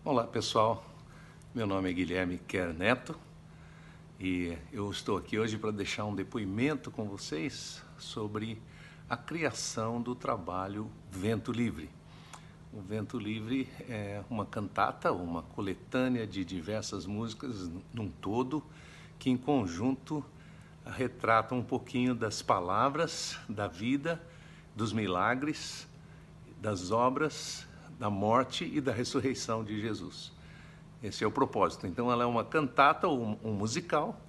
Olá pessoal, meu nome é Guilherme Quer Neto e eu estou aqui hoje para deixar um depoimento com vocês sobre a criação do trabalho Vento Livre. O Vento Livre é uma cantata, uma coletânea de diversas músicas num todo que em conjunto retratam um pouquinho das palavras, da vida, dos milagres, das obras, da morte e da ressurreição de Jesus. Esse é o propósito. Então ela é uma cantata ou um musical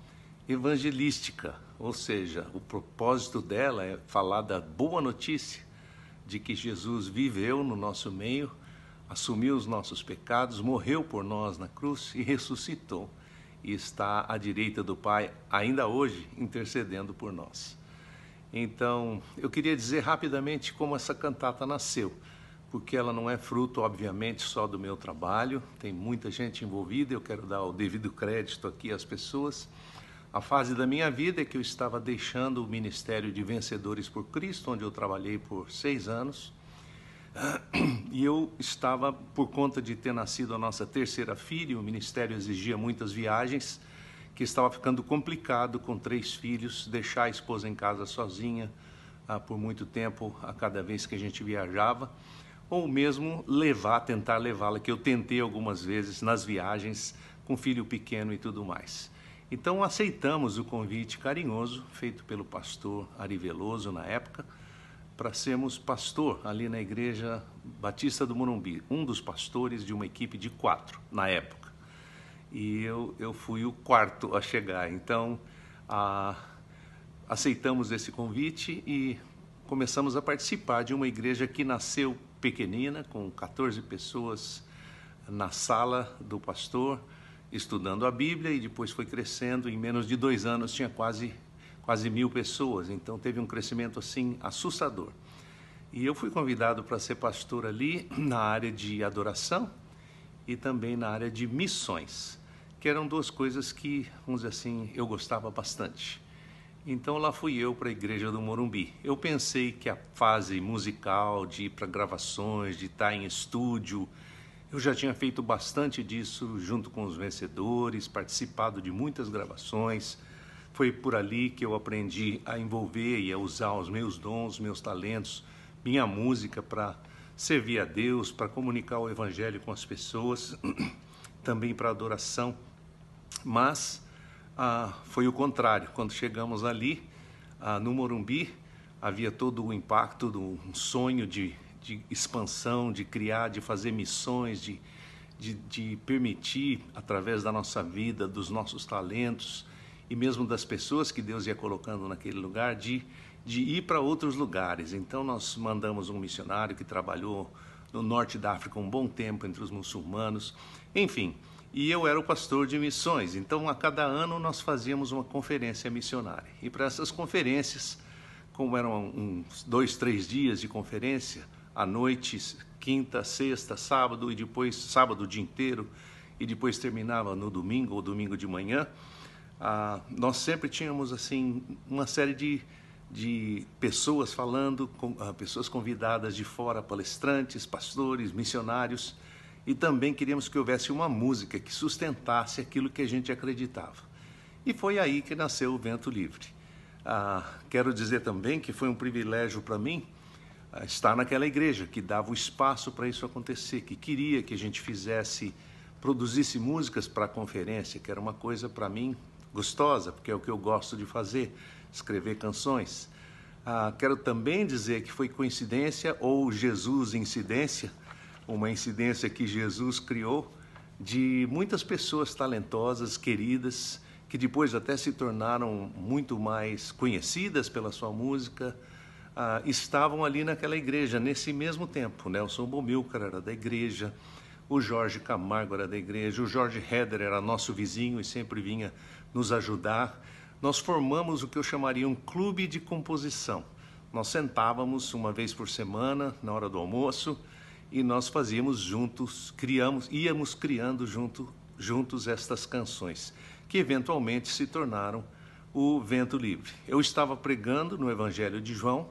evangelística, ou seja, o propósito dela é falar da boa notícia de que Jesus viveu no nosso meio, assumiu os nossos pecados, morreu por nós na cruz e ressuscitou e está à direita do Pai ainda hoje intercedendo por nós. Então, eu queria dizer rapidamente como essa cantata nasceu, porque ela não é fruto, obviamente, só do meu trabalho, tem muita gente envolvida, eu quero dar o devido crédito aqui às pessoas. A fase da minha vida é que eu estava deixando o Ministério de Vencedores por Cristo, onde eu trabalhei por 6 anos, e eu estava, por conta de ter nascido a nossa terceira filha, o ministério exigia muitas viagens, que estava ficando complicado com 3 filhos, deixar a esposa em casa sozinha por muito tempo, a cada vez que a gente viajava, ou mesmo tentar levá-la, que eu tentei algumas vezes nas viagens com filho pequeno e tudo mais. Então aceitamos o convite carinhoso feito pelo pastor Ari Veloso na época, para sermos pastor ali na Igreja Batista do Morumbi, um dos pastores de uma equipe de 4 na época. E eu fui o 4º a chegar, então aceitamos esse convite e começamos a participar de uma igreja que nasceu pequenina, com 14 pessoas na sala do pastor, estudando a Bíblia, e depois foi crescendo. Em menos de 2 anos tinha quase 1.000 pessoas, então teve um crescimento assim assustador. E eu fui convidado para ser pastor ali na área de adoração e também na área de missões, que eram 2 coisas que, vamos dizer assim, eu gostava bastante. Então lá fui eu para a Igreja do Morumbi. Eu pensei que a fase musical, de ir para gravações, de estar em estúdio, eu já tinha feito bastante disso junto com os vencedores, participado de muitas gravações. Foi por ali que eu aprendi a envolver e a usar os meus dons, meus talentos, minha música para servir a Deus, para comunicar o Evangelho com as pessoas, também para adoração. Mas foi o contrário. Quando chegamos ali, no Morumbi, havia todo o impacto de um sonho de expansão, de criar, de fazer missões, de permitir, através da nossa vida, dos nossos talentos, e mesmo das pessoas que Deus ia colocando naquele lugar, de ir para outros lugares. Então nós mandamos um missionário que trabalhou no norte da África um bom tempo entre os muçulmanos, enfim. E eu era o pastor de missões, então a cada ano nós fazíamos uma conferência missionária. E para essas conferências, como eram uns 2, 3 dias de conferência, à noite, quinta, sexta, sábado, e depois sábado o dia inteiro, e depois terminava no domingo ou domingo de manhã, nós sempre tínhamos assim uma série de pessoas falando, pessoas convidadas de fora, palestrantes, pastores, missionários, e também queríamos que houvesse uma música que sustentasse aquilo que a gente acreditava. E foi aí que nasceu o Vento Livre. Quero dizer também que foi um privilégio para mim estar naquela igreja que dava o espaço para isso acontecer, que queria que a gente produzisse músicas para a conferência, que era uma coisa para mim gostosa, porque é o que eu gosto de fazer, escrever canções. Quero também dizer que foi coincidência ou Jesus incidência, uma incidência que Jesus criou, de muitas pessoas talentosas, queridas, que depois até se tornaram muito mais conhecidas pela sua música, estavam ali naquela igreja, nesse mesmo tempo. Nelson Bomilcar era da igreja, o Jorge Camargo era da igreja, o Jorge Heder era nosso vizinho e sempre vinha nos ajudar. Nós formamos o que eu chamaria um clube de composição. Nós sentávamos uma vez por semana, na hora do almoço, e nós fazíamos juntos, íamos criando juntos estas canções, que eventualmente se tornaram o Vento Livre. Eu estava pregando no Evangelho de João,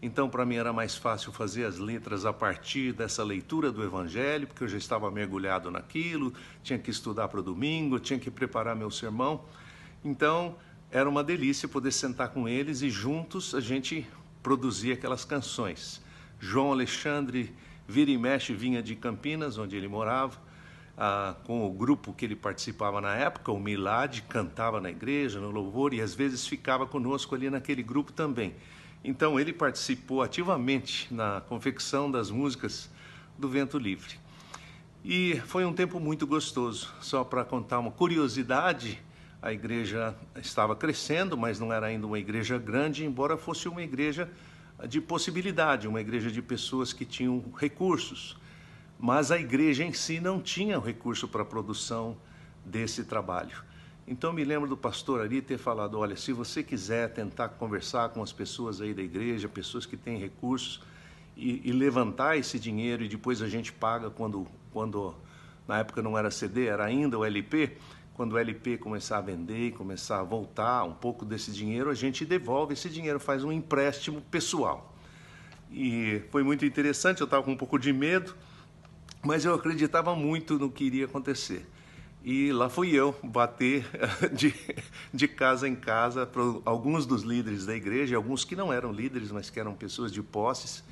Então, para mim era mais fácil fazer as letras a partir dessa leitura do Evangelho, porque eu já estava mergulhado naquilo, tinha que estudar para o domingo, tinha que preparar meu sermão. Então, era uma delícia poder sentar com eles e juntos a gente produzir aquelas canções. João Alexandre, vira e mexe, vinha de Campinas, onde ele morava, com o grupo que ele participava na época, o Milad, cantava na igreja, no louvor, e às vezes ficava conosco ali naquele grupo também. Então ele participou ativamente na confecção das músicas do Vento Livre. E foi um tempo muito gostoso. Só para contar uma curiosidade, a igreja estava crescendo, mas não era ainda uma igreja grande, embora fosse uma igreja de possibilidade, uma igreja de pessoas que tinham recursos. Mas a igreja em si não tinha o recurso para a produção desse trabalho. Então me lembro do pastor ali ter falado, olha, se você quiser tentar conversar com as pessoas aí da igreja, pessoas que têm recursos, e levantar esse dinheiro e depois a gente paga quando na época não era CD, era ainda o LP, quando o LP começar a vender e começar a voltar um pouco desse dinheiro, a gente devolve esse dinheiro, faz um empréstimo pessoal. E foi muito interessante, eu estava com um pouco de medo, mas eu acreditava muito no que iria acontecer. E lá fui eu bater de casa em casa para alguns dos líderes da igreja, alguns que não eram líderes, mas que eram pessoas de posses,